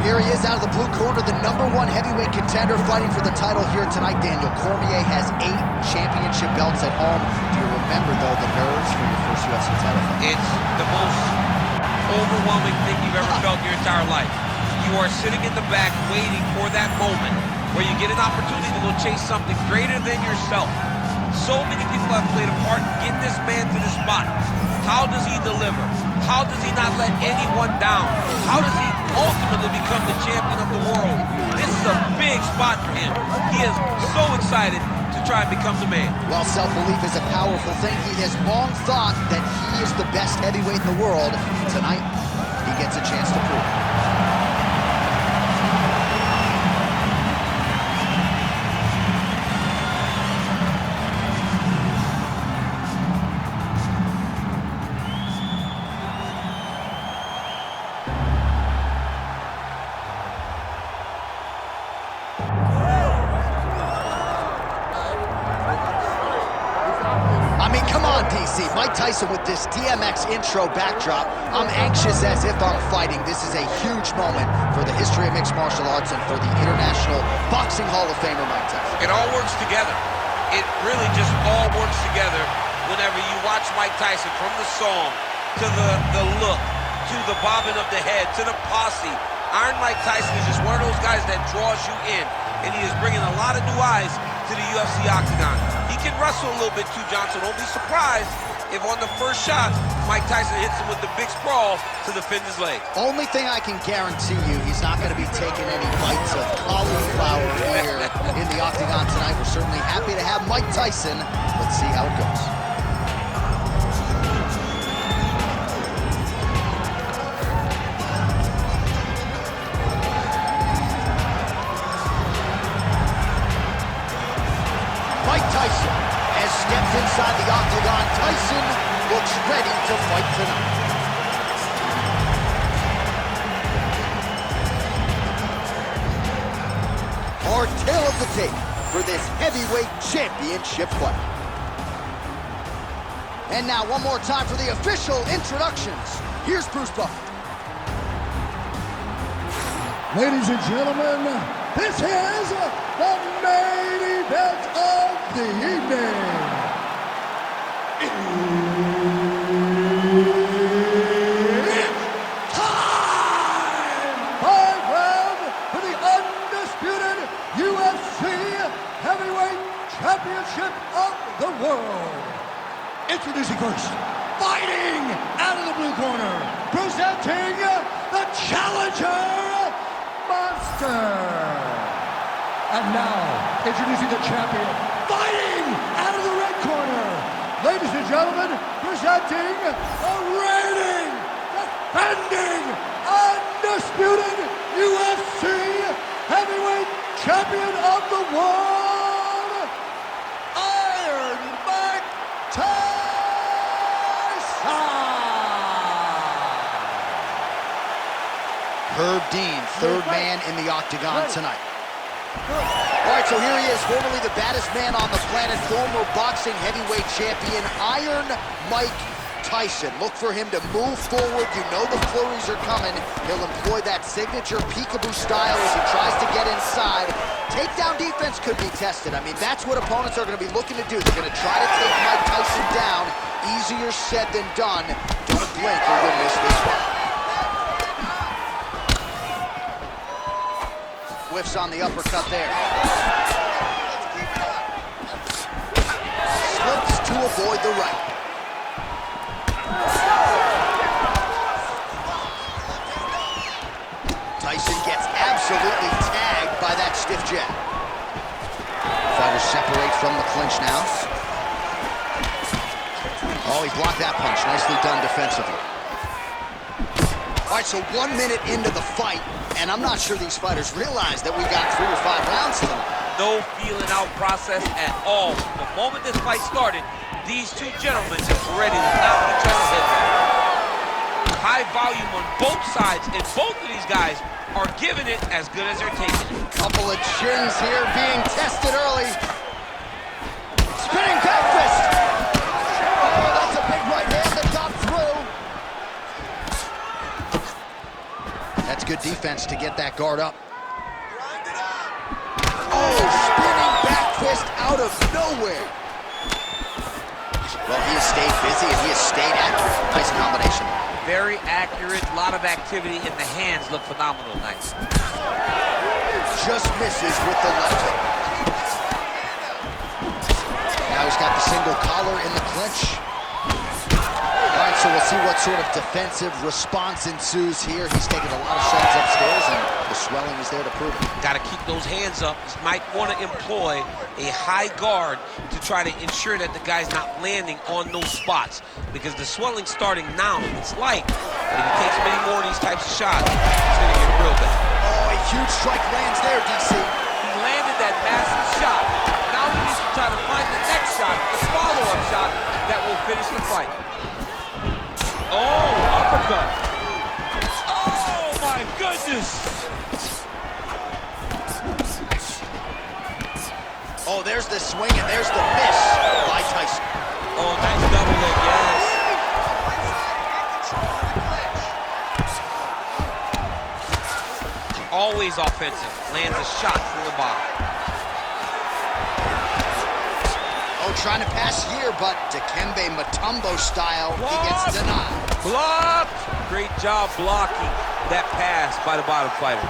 Here he is out of the blue corner, the #1 heavyweight contender fighting for the title here tonight. Daniel Cormier has 8 championship belts at home. Do you remember, though, the nerves for your first UFC title fight? It's the most overwhelming thing you've ever felt in your entire life. You are sitting in the back waiting for that moment where you get an opportunity to go chase something greater than yourself. So many people have played a part in getting this man to the spot. How does he deliver? How does he not let anyone down? How does he ultimately become the champion of the world? This is a big spot for him. He is so excited to try and become the man. While self-belief is a powerful thing, he has long thought that he is the best heavyweight in the world. Tonight, he gets a chance to prove it. Mike Tyson with this DMX intro backdrop. I'm anxious as if I'm fighting. This is a huge moment for the history of mixed martial arts and for the International Boxing Hall of Famer Mike Tyson. It all works together. It really just all works together whenever you watch Mike Tyson, from the song to the look to the bobbing of the head to the posse. Iron Mike Tyson is just one of those guys that draws you in, and he is bringing a lot of new eyes to the UFC octagon. He can wrestle a little bit too, Johnson. Don't be surprised if on the first shot, Mike Tyson hits him with the big sprawl to defend his leg. Only thing I can guarantee you, he's not going to be taking any bites of cauliflower here in the octagon tonight. We're certainly happy to have Mike Tyson. Let's see how it goes. Mike Tyson has stepped inside the octagon. Tyson looks ready to fight tonight. Our tail of the tape for this heavyweight championship fight. And now one more time for the official introductions. Here's Bruce Buffer. Ladies and gentlemen, this is the main event of the evening. It's time! 5 round for the undisputed UFC Heavyweight Championship of the world. Introducing first, fighting out of the blue corner, presenting the challenger, Monster. And now, introducing the champion, fighting out of the red corner. Ladies and gentlemen, presenting the reigning, defending, undisputed UFC Heavyweight Champion of the world, Iron Mike Tyson. Herb Dean, third man in the octagon tonight. All right, so here he is, formerly the baddest man on the planet, former boxing heavyweight champion, Iron Mike Tyson. Look for him to move forward. You know the flurries are coming. He'll employ that signature peekaboo style as he tries to get inside. Takedown defense could be tested. I mean, that's what opponents are going to be looking to do. They're going to try to take Mike Tyson down. Easier said than done. Don't blink, you're going to miss this one. Whiffs on the uppercut there. Slips to avoid the right. Tyson gets absolutely tagged by that stiff jab. Fighters separate from the clinch now. Oh, he blocked that punch. Nicely done defensively. All right, so 1 minute into the fight, and I'm not sure these fighters realize that we got 3 or 5 rounds to them. No feeling out process at all. The moment this fight started, these two gentlemen were ready to knock each other's heads off. High volume on both sides, and both of these guys are giving it as good as they're taking it. Couple of chins here being tested early. Spinning back fist. Oh, that's a big right hand that got through. That's good defense to get that guard up. Oh, spinning back fist out of nowhere. Well, he has stayed busy and he has stayed accurate. Nice combination. Very accurate, a lot of activity, and the hands look phenomenal tonight. Just misses with the left hook. Now he's got the single collar in the clinch. All right, so we'll see what sort of defensive response ensues here. He's taking a lot of shots upstairs, and the swelling is there to prove it. Got to keep those hands up. He might want to employ a high guard to try to ensure that the guy's not landing on those spots, because the swelling's starting now. It's light, but if he takes many more of these types of shots, it's going to get real bad. Oh, a huge strike lands there, DC. He landed that massive shot. Now he needs to try to find the next shot, the follow-up shot that will finish the fight. Oh, uppercut. Oh, my goodness. Oh, there's the swing and there's the miss by Tyson. Oh, nice double leg, yes. Always offensive. Lands a shot from the bottom. Oh, trying to pass here, but Dikembe Mutombo style, he gets denied. Blocked! Great job blocking that pass by the bottom fighter.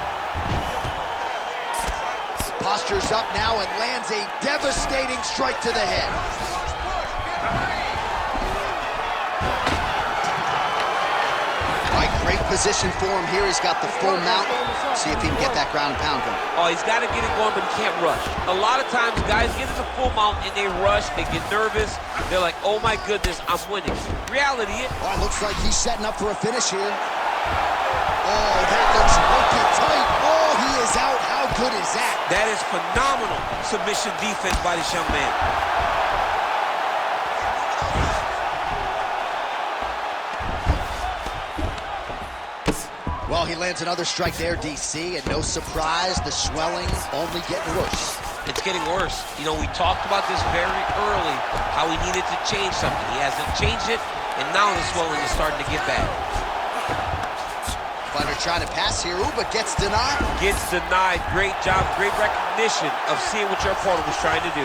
Postures up now and lands a devastating strike to the head. All right, great position for him here. He's got the full mount. See if he can get that ground and pound going. Oh, he's got to get it going, but he can't rush. A lot of times, guys get to the full mount and they rush, they get nervous. They're like, oh my goodness, I'm winning. Reality is... Oh, it looks like he's setting up for a finish here. Oh, that looks wicked tight. Oh, he is out. How good is that? That is phenomenal submission defense by this young man. Well, he lands another strike there, DC, and no surprise, the swelling only getting worse. It's getting worse. You know, we talked about this very early, how he needed to change something. He hasn't changed it, and now the swelling is starting to get bad. Fighter trying to pass here, ooh, but gets denied. Gets denied. Great job, great recognition of seeing what your opponent was trying to do.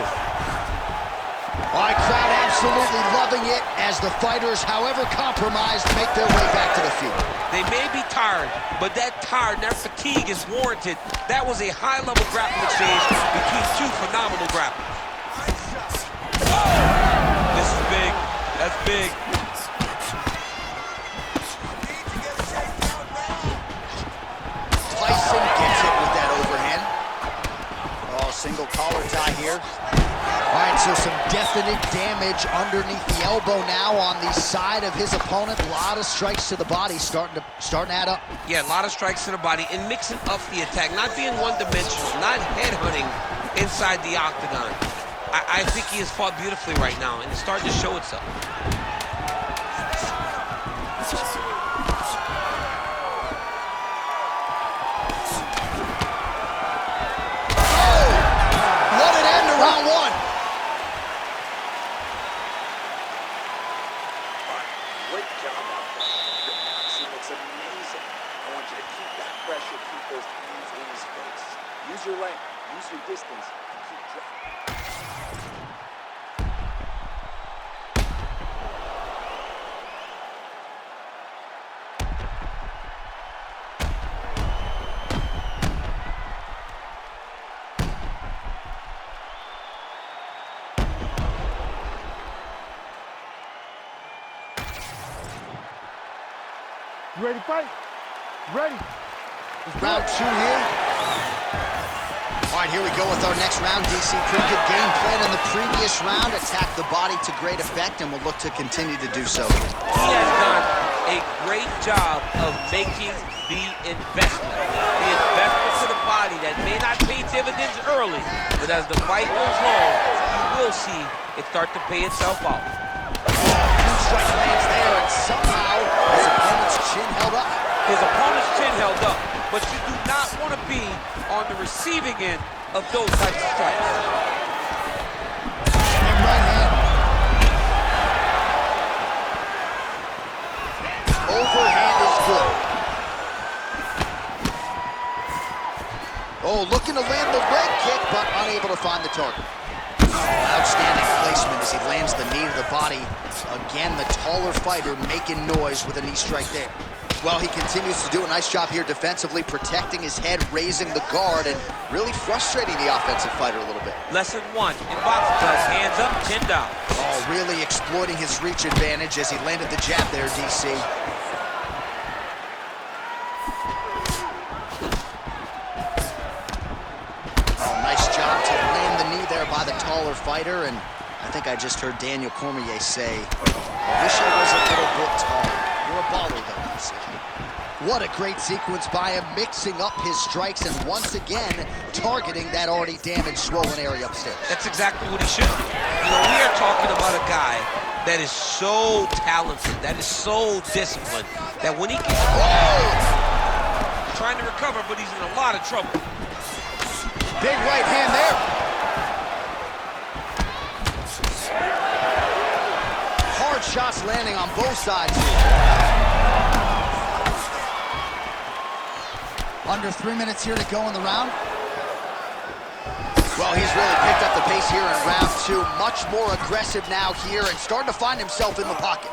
All right, crowd absolutely loving it as the fighters, however compromised, make their way back to the field. They may be tired, but that tiredness, that fatigue is warranted. That was a high-level grappling exchange between two phenomenal grapplers. Oh! This is big. That's big. Tyson gets it with that overhand. Oh, single collar tie here. All right, so some definite damage underneath the elbow now on the side of his opponent. A lot of strikes to the body starting to add up. Yeah, a lot of strikes to the body and mixing up the attack, not being one-dimensional, not headhunting inside the octagon. I think he has fought beautifully right now, and it's starting to show itself. What an end to round one. Great job out there. The boxing looks amazing. I want you to keep that pressure, keep those hands in his face. Use your length, use your distance, and keep dropping. You ready to fight? Ready. Round two here. All right, here we go with our next round, DC. Pretty good game plan in the previous round. Attacked the body to great effect, and will look to continue to do so. He has done a great job of making the investment. The investment to the body that may not pay dividends early, but as the fight goes on, you will see it start to pay itself out. Huge strike lands there, and somehow his opponent's chin held up. His opponent's chin held up, but you do not want to be on the receiving end of those types of strikes. And right hand. Overhand is good. to find the target. Outstanding placement as he lands the knee to the body. Again, the taller fighter making noise with a knee strike there. Well, he continues to do a nice job here defensively, protecting his head, raising the guard, and really frustrating the offensive fighter a little bit. Lesson 1 in boxing class, hands up, chin down. Oh, really exploiting his reach advantage as he landed the jab there, DC. Oh, nice job to land the knee there by the taller fighter, and I think I just heard Daniel Cormier say, I wish I was a little bit taller. You're a baller, though, DC. What a great sequence by him, mixing up his strikes and once again targeting that already damaged, swollen area upstairs. That's exactly what he should do. You know, we are talking about a guy that is so talented, that is so disciplined, that when he can... Oh! Trying to recover, but he's in a lot of trouble. Big right hand there. Hard shots landing on both sides. Under 3 minutes here to go in the round. Well, he's really picked up the pace here in round 2. Much more aggressive now here and starting to find himself in the pocket.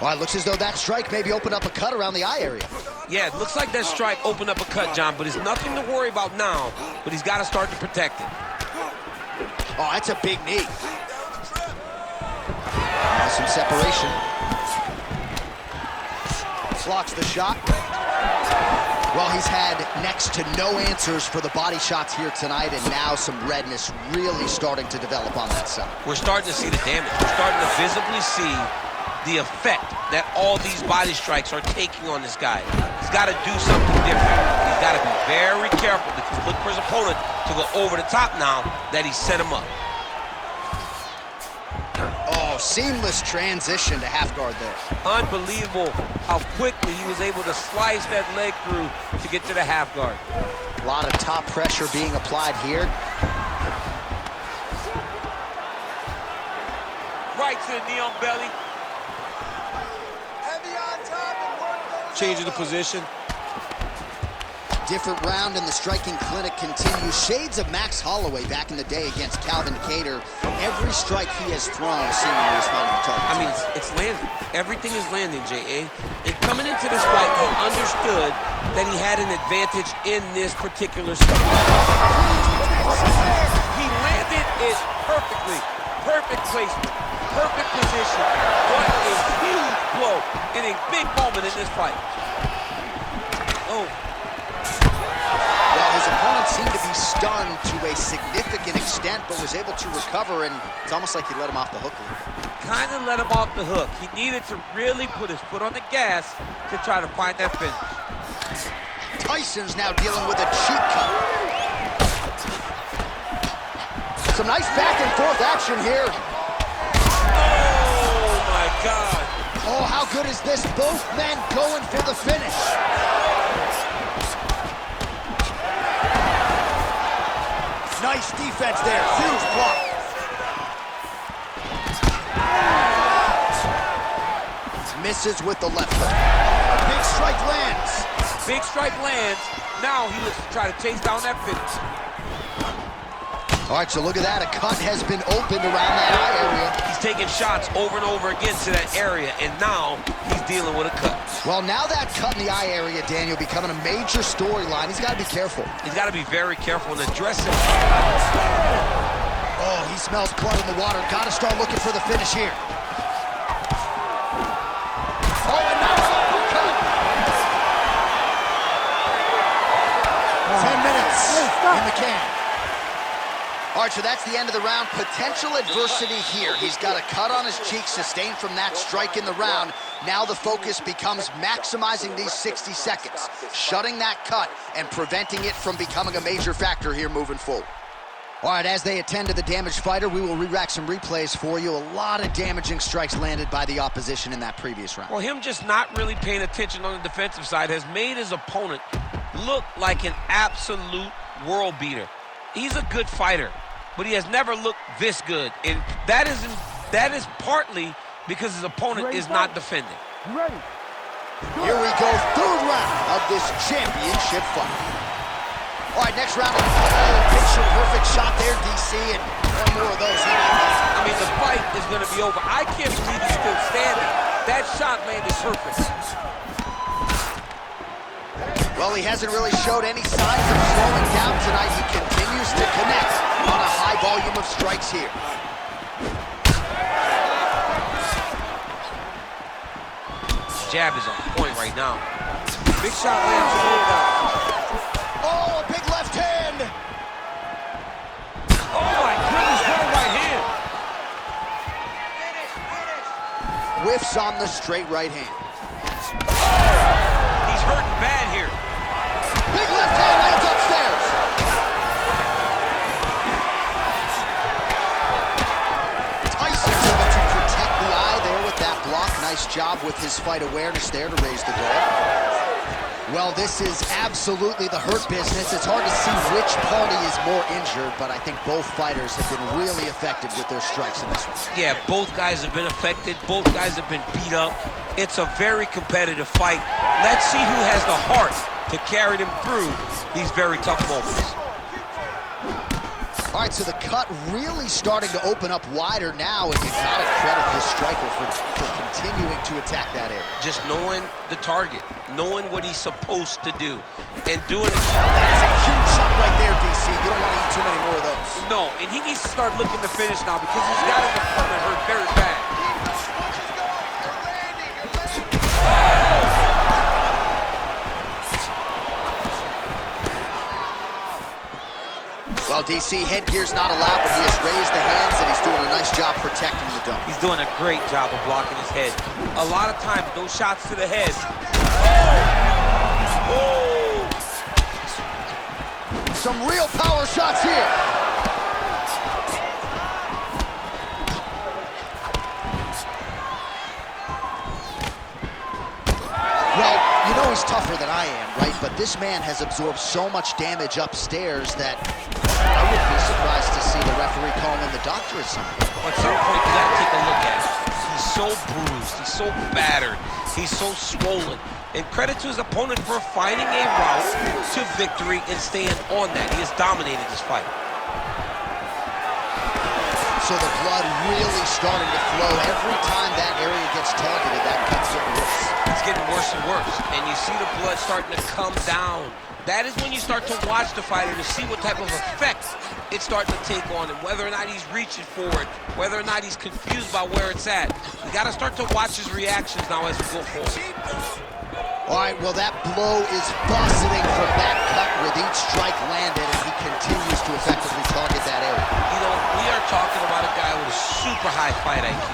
Well, it looks as though that strike maybe opened up a cut around the eye area. Yeah, it looks like that strike opened up a cut, John, but it's nothing to worry about now, but he's got to start to protect it. Oh, that's a big knee. Now some separation. Blocks the shot. Well, he's had next to no answers for the body shots here tonight, and now some redness really starting to develop on that side. We're starting to see the damage. We're starting to visibly see the effect that all these body strikes are taking on this guy. He's got to do something different. He's got to be very careful because look for his opponent to go over the top now that he set him up. Oh, seamless transition to half guard there. Unbelievable how quickly he was able to slice that leg through to get to the half guard. A lot of top pressure being applied here. Right to the knee on belly. Heavy on top and work those. Changing the position. Different round in the striking clinic continues. Shades of Max Holloway back in the day against Calvin Kattar. Every strike he has thrown seemingly is finding the target. I mean, it's landing. Everything is landing, J.A. And coming into this fight, he understood that he had an advantage in this particular spot. He landed it perfectly. Perfect placement. Perfect position. What a huge blow in a big moment in this fight. Oh. Well, his opponent seemed to be stunned to a significant extent, but was able to recover, and it's almost like he let him off the hook a little. Kind of let him off the hook. He needed to really put his foot on the gas to try to find that finish. Tyson's now dealing with a cheek cut. Some nice back and forth action here. Oh, my God. Oh, how good is this? Both men going for the finish. Nice defense there. Huge block. Misses with the left hook. Big strike lands. Big strike lands. Now he looks to try to chase down that finish. All right, so look at that. A cut has been opened around that eye area. He's taking shots over and over again to that area, and now he's dealing with a cut. Well, now that cut in the eye area, Daniel, becoming a major storyline. He's got to be careful. He's got to be very careful and address it. Oh, he smells blood in the water. Got to start looking for the finish here. Oh, and now it's uppercut. 10 minutes in the can. All right, so that's the end of the round. Potential adversity here. He's got a cut on his cheek sustained from that strike in the round. Now the focus becomes maximizing these 60 seconds, shutting that cut and preventing it from becoming a major factor here moving forward. All right, as they attend to the damaged fighter, we will re-rack some replays for you. A lot of damaging strikes landed by the opposition in that previous round. Well, him just not really paying attention on the defensive side has made his opponent look like an absolute world beater. He's a good fighter, but he has never looked this good, and that is partly because his opponent is not defending. Here we go, third round of this championship fight. All right, next round, picture perfect shot there, DC. over. I can't believe he's still standing. That shot landed perfect. Well, he hasn't really showed any signs of slowing down tonight. He continues to connect on a high volume of strikes here. Jab is on point right now. Big shot lands over. Oh, a big left hand. Oh my goodness, what a right hand. Whiffs on the straight right hand. He's hurting bad here. Big left hand lands upstairs. Tyson's able to protect the eye there with that block. Nice job with his fight awareness there to raise the guard. Well, this is absolutely the hurt business. It's hard to see which party is more injured, but I think both fighters have been really effective with their strikes in this one. Yeah, both guys have been affected. Both guys have been beat up. It's a very competitive fight. Let's see who has the heart to carry them through these very tough moments. All right, so the cut really starting to open up wider now, and you gotta credit this striker for continuing to attack that area. Just knowing the target, knowing what he's supposed to do, and doing it. That's a huge shot right there, DC. You don't want to eat too many more of those. No, and he needs to start looking to finish now because he's got his opponent hurt very bad. Well, DC, headgear's not allowed, but he has raised the hands, and he's doing a nice job protecting the dome. He's doing a great job of blocking his head. A lot of times, those shots to the head. Oh! Some real power shots here. Well, you know he's tougher than I am, right? But this man has absorbed so much damage upstairs that I wouldn't be surprised to see the referee call in the doctor at some point. At some point, you gotta take a look at it. He's so bruised, he's so battered, he's so swollen. And credit to his opponent for finding a route to victory and staying on that. He has dominated this fight. So the blood really starting to flow. Every time that area gets targeted, that cut's getting worse. It's getting worse and worse. And you see the blood starting to come down. That is when you start to watch the fighter to see what type of effect it's starting to take on him, whether or not he's reaching for it, whether or not he's confused by where it's at. You got to start to watch his reactions now as we go forward. All right, well, that blow is bursting from that cut with each strike landed, and he continues to effectively target that area. You know, we are talking about a guy with a super high fight IQ.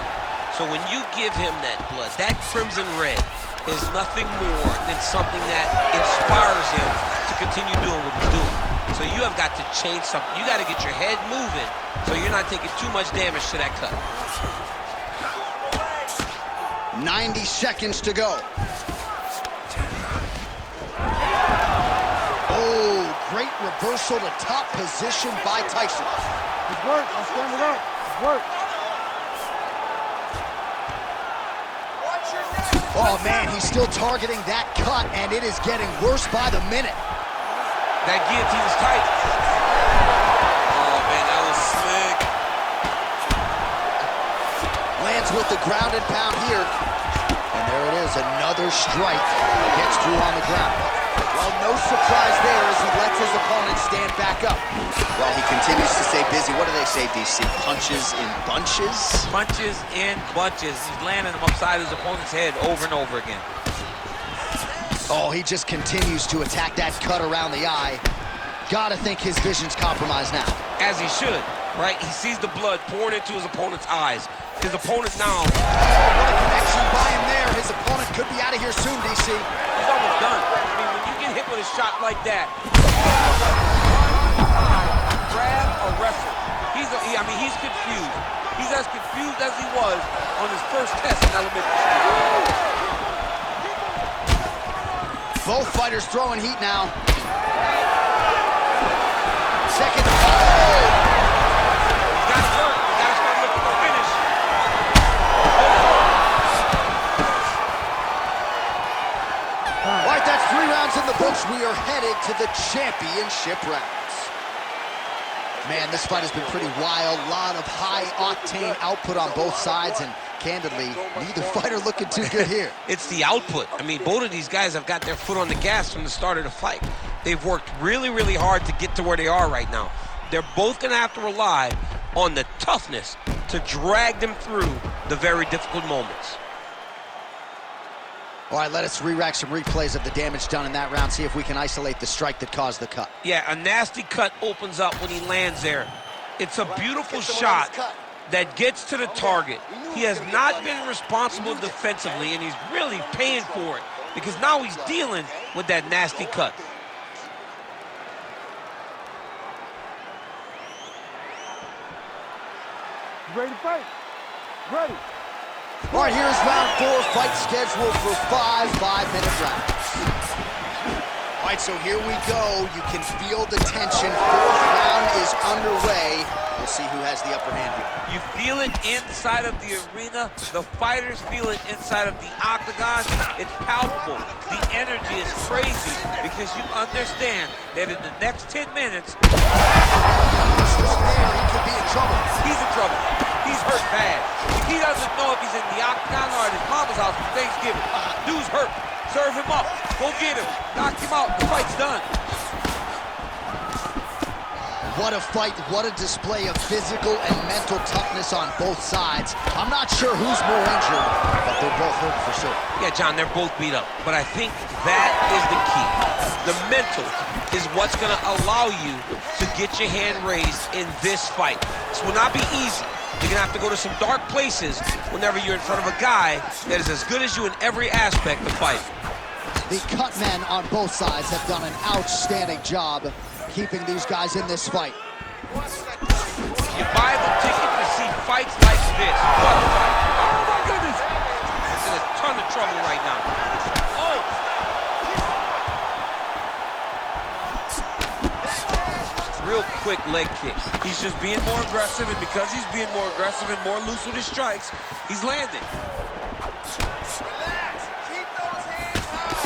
So when you give him that blood, that crimson red is nothing more than something that inspires him to continue doing what he's doing. So you have got to change something. You got to get your head moving so you're not taking too much damage to that cut. 90 seconds to go. Oh, great reversal to top position by Tyson. Good work. I'll stand it up. Good work. Oh, man, he's still targeting that cut, and it is getting worse by the minute. That guillotine is tight. Oh, man, that was slick. Lands with the ground and pound here. And there it is, another strike. Gets through on the ground. Well, no surprise there as he lets his opponent stand back up. Well, he continues to stay busy. What do they say, DC? Punches in bunches? Punches in bunches. He's landing them upside his opponent's head over and over again. Oh, he just continues to attack that cut around the eye. Gotta think his vision's compromised now. As he should, right? He sees the blood pouring into his opponent's eyes. His opponent now... Oh, what a connection by him there. His opponent could be out of here soon, DC. He's almost done. I mean, when you get hit with a shot like that, grab or wrestle. He's confused. He's as confused as he was on his first test in elementary school. Both fighters throwing heat now. Second. Oh! Gotta work. Gotta start looking for finish. All right, that's 3 rounds in the books. We are headed to the championship rounds. Man, this fight has been pretty wild. A lot of high-octane output on both sides, and candidly, neither fighter looking too good here. It's the output. I mean, both of these guys have got their foot on the gas from the start of the fight. They've worked really, really hard to get to where they are right now. They're both going to have to rely on the toughness to drag them through the very difficult moments. All right, let us re-rack some replays of the damage done in that round, see if we can isolate the strike that caused the cut. Yeah, a nasty cut opens up when he lands there. It's a beautiful shot that gets to the target. He has not been responsible defensively, and he's really paying for it because now he's dealing with that nasty cut. Ready to fight? Ready. All right, here's round 4, fight scheduled for 5 5-minute rounds. All right, so here we go. You can feel the tension. 4th round is underway. We'll see who has the upper hand here. You feel it inside of the arena. The fighters feel it inside of the octagon. It's palpable. The energy is crazy because you understand that in the next 10 minutes, He could be in trouble. he's in trouble. He's hurt bad. He doesn't know if he's in the octagon or at his mama's house for Thanksgiving. Dude's hurt. Serve him up. Go get him. Knock him out. The fight's done. What a fight, what a display of physical and mental toughness on both sides. I'm not sure who's more injured, but they're both hurt for sure. Yeah, John, they're both beat up. But I think that is the key. The mental is what's going to allow you to get your hand raised in this fight. This will not be easy. You're going to have to go to some dark places whenever you're in front of a guy that is as good as you in every aspect of fighting. The cut men on both sides have done an outstanding job keeping these guys in this fight. You buy the ticket to see fights like this. What a fight. Oh my goodness. He's in a ton of trouble right now. Oh. Real quick leg kick. He's just being more aggressive, and because he's being more aggressive and more loose with his strikes, he's landing.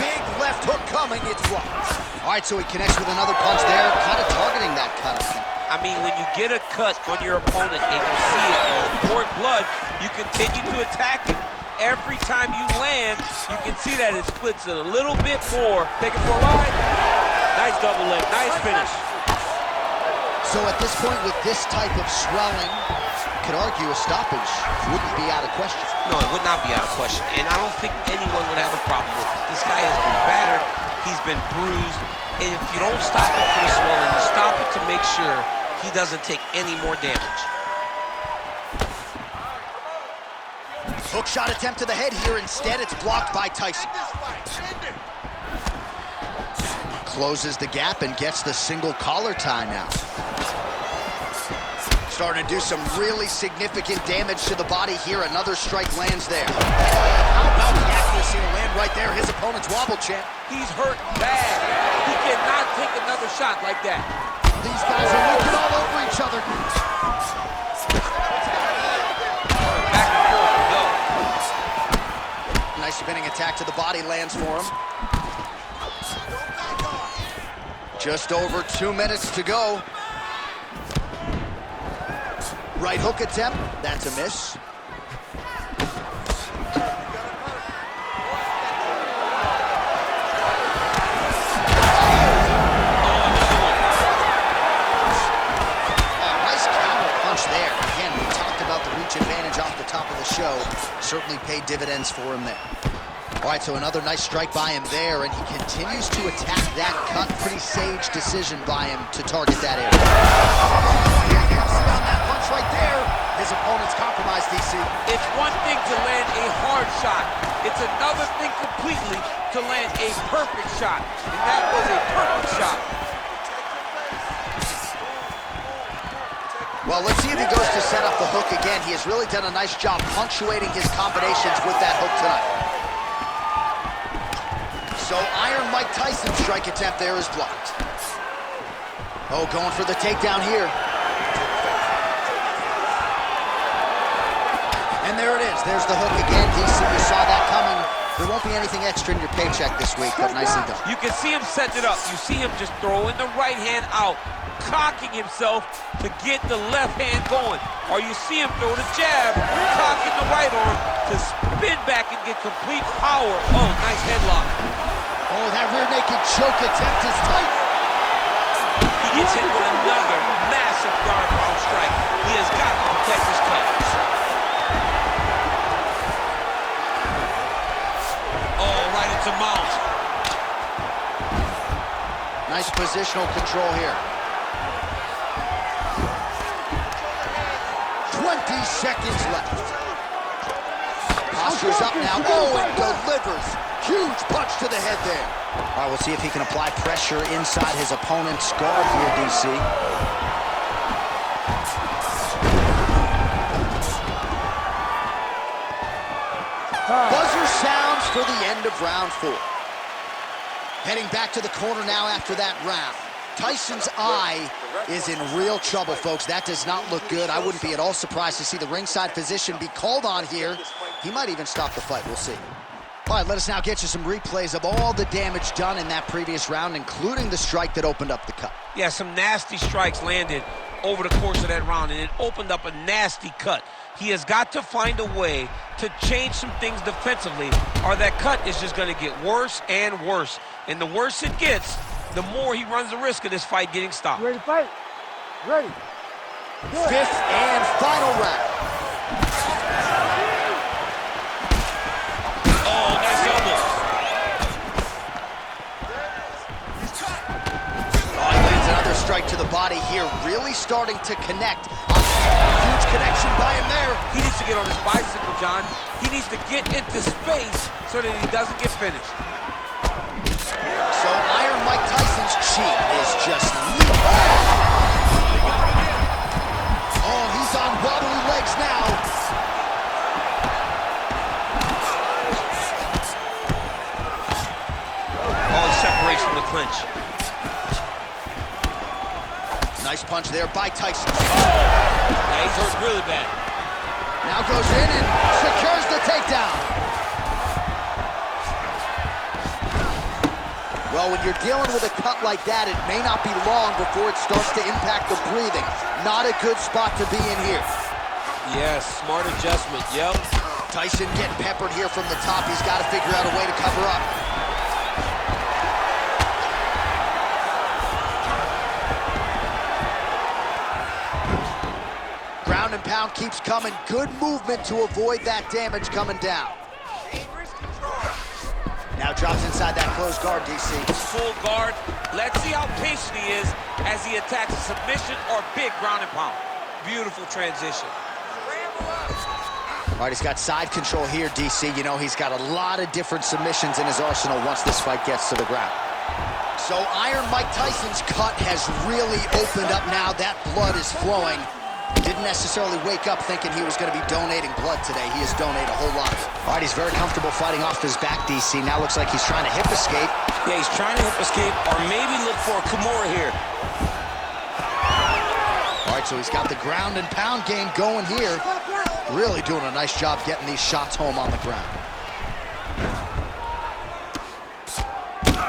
Big left hook coming, it's blocked. All right, so he connects with another punch there, kind of targeting that cut. I mean, when you get a cut on your opponent and you see it pour blood, you continue to attack him. Every time you land, you can see that it splits it a little bit more. Take it for a ride. Nice double leg, nice finish. So at this point, with this type of swelling, you could argue a stoppage wouldn't be out of question. No, it would not be out of question, and I don't think anyone would have a problem with it. This guy has been battered, he's been bruised, and if you don't stop it for the swelling, you stop it to make sure he doesn't take any more damage. Hook shot attempt to the head here. Instead, it's blocked by Tyson. Closes the gap and gets the single collar tie now. Starting to do some really significant damage to the body here. Another strike lands there. How about the accuracy to land right there? His opponent's wobble champ. He's hurt bad. He cannot take another shot like that. These guys are looking all over each other. Back and forth, go. Nice spinning attack to the body lands for him. Just over 2 minutes to go. Right hook attempt, that's a miss. Nice counter punch there. Again, we talked about the reach advantage off the top of the show. Certainly paid dividends for him there. All right, so another nice strike by him there, and he continues to attack that cut. Pretty sage decision by him to target that area. On that punch right there, his opponent's compromised, DC. It's one thing to land a hard shot. It's another thing completely to land a perfect shot. And that was a perfect shot. Well, let's see if he goes to set up the hook again. He has really done a nice job punctuating his combinations with that hook tonight. So Iron Mike Tyson's strike attempt there is blocked. Oh, going for the takedown here. And there it is. There's the hook again. DC, you saw that coming. There won't be anything extra in your paycheck this week, but nicely done. You can see him setting it up. You see him just throwing the right hand out cocking himself to get the left hand going. Or you see him throw the jab, cocking the right arm to spin back and get complete power. Oh, nice headlock. Oh, that rear naked choke attempt is tight. He gets hit with another massive guard pound strike. He has got to protect his cut. Oh, right into mount. Nice positional control here. 20 seconds left. Posture's up now. Oh, and delivers. Huge punch to the head there. All right, we'll see if he can apply pressure inside his opponent's guard here, DC. Buzzer sounds for the end of round 4. Heading back to the corner now after that round. Tyson's eye is in real trouble, folks. That does not look good. I wouldn't be at all surprised to see the ringside physician be called on here. He might even stop the fight. We'll see. All right, let us now get you some replays of all the damage done in that previous round, including the strike that opened up the cut. Yeah, some nasty strikes landed over the course of that round, and it opened up a nasty cut. He has got to find a way to change some things defensively, or that cut is just going to get worse and worse. And the worse it gets, the more he runs the risk of this fight getting stopped. Ready to fight? Ready. Fifth and final round. Oh, nice elbow. Oh, he lands another strike to the body here, really starting to connect. Huge connection by him there. He needs to get on his bicycle, John. He needs to get into space so that he doesn't get finished. So Iron Mike Tyson's cheek is just leaping. Oh, he's on wobbly legs now. Oh, he separates from the clinch. Nice punch there by Tyson. Yeah, he's hurt really bad. Now goes in and secures the takedown. Well, when you're dealing with a cut like that, it may not be long before it starts to impact the breathing. Not a good spot to be in here. Yes, smart adjustment, yep. Tyson getting peppered here from the top. He's got to figure out a way to cover up. Ground and pound keeps coming. Good movement to avoid that damage coming down. Now drops inside that closed guard, DC. Full guard. Let's see how patient he is as he attacks a submission or big ground and pound. Beautiful transition. All right, he's got side control here, DC. You know, he's got a lot of different submissions in his arsenal once this fight gets to the ground. So Iron Mike Tyson's cut has really opened up now. That blood is flowing. Didn't necessarily wake up thinking he was going to be donating blood today. He has donated a whole lot of it. All right, he's very comfortable fighting off his back, DC. Now looks like he's trying to hip escape. Yeah, he's trying to hip escape or maybe look for a Kimura here. All right, so he's got the ground and pound game going here. Really doing a nice job getting these shots home on the ground.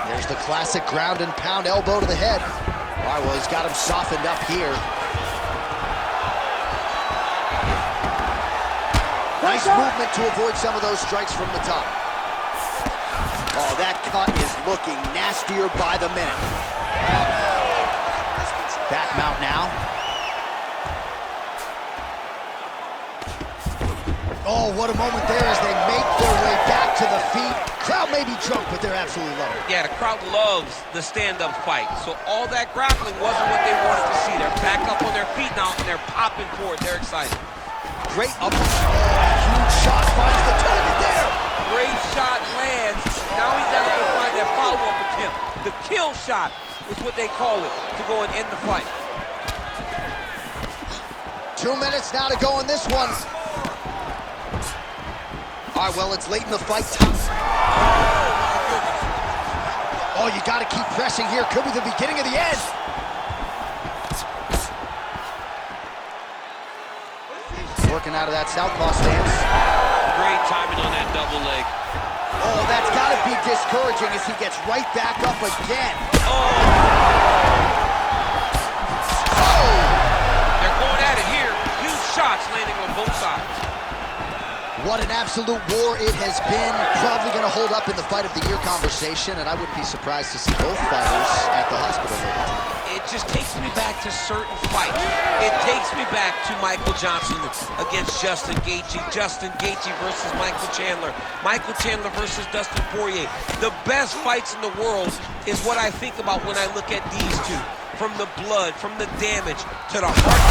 There's the classic ground and pound elbow to the head. All right, well, he's got him softened up here. Nice movement to avoid some of those strikes from the top. Oh, that cut is looking nastier by the minute. Back mount now. Oh, what a moment there as they make their way back to the feet. Crowd may be drunk, but they're absolutely loving it. Yeah, the crowd loves the stand-up fight. So all that grappling wasn't what they wanted to see. They're back up on their feet now, and they're popping forward. They're excited. Great up. Huge shot finds the target there. Great shot lands. Now he's got to go find that follow-up attempt. The kill shot is what they call it to go and end the fight. 2 minutes now to go in this one. All right, well, it's late in the fight time. Oh, you got to keep pressing here. Could be the beginning of the end. Working out of that southpaw stance. Great timing on that double leg. Oh, that's got to be discouraging as he gets right back up again. Oh! They're going at it here. Huge shots landing on both sides. What an absolute war it has been. Probably going to hold up in the fight of the year conversation, and I wouldn't be surprised to see both fighters at the hospital. It just takes me back to certain fights. It takes me back to Michael Johnson against Justin Gaethje. Justin Gaethje versus Michael Chandler. Michael Chandler versus Dustin Poirier. The best fights in the world is what I think about when I look at these two. From the blood, from the damage, to the heart.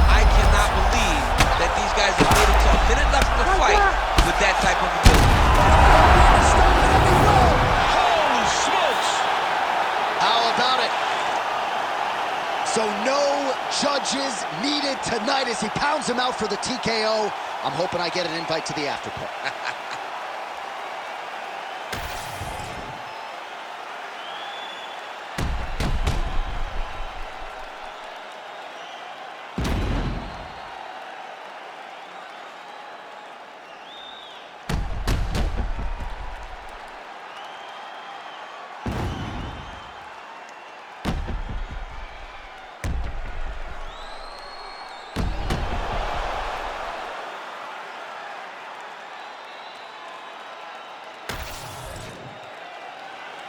I cannot believe that these guys have made it to a minute left in the fight with that type of ability. Holy smokes! How about it? So no judges needed tonight as he pounds him out for the TKO. I'm hoping I get an invite to the after party.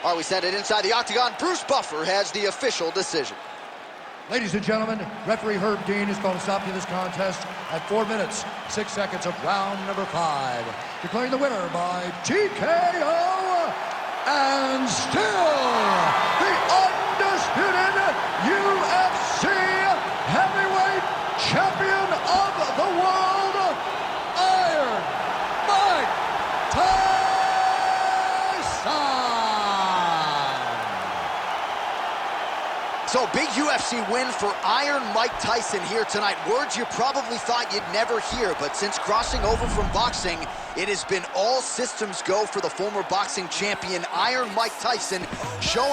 All right, we send it inside the octagon. Bruce Buffer has the official decision. Ladies and gentlemen, referee Herb Dean has called a stop to this contest at 4 minutes, 6 seconds of round number 5. Declaring the winner by TKO and still the undisputed UFC heavyweight champion of the world, Iron Mike Tyson. So, big UFC win for Iron Mike Tyson here tonight. Words you probably thought you'd never hear, but since crossing over from boxing, it has been all systems go for the former boxing champion, Iron Mike Tyson, showing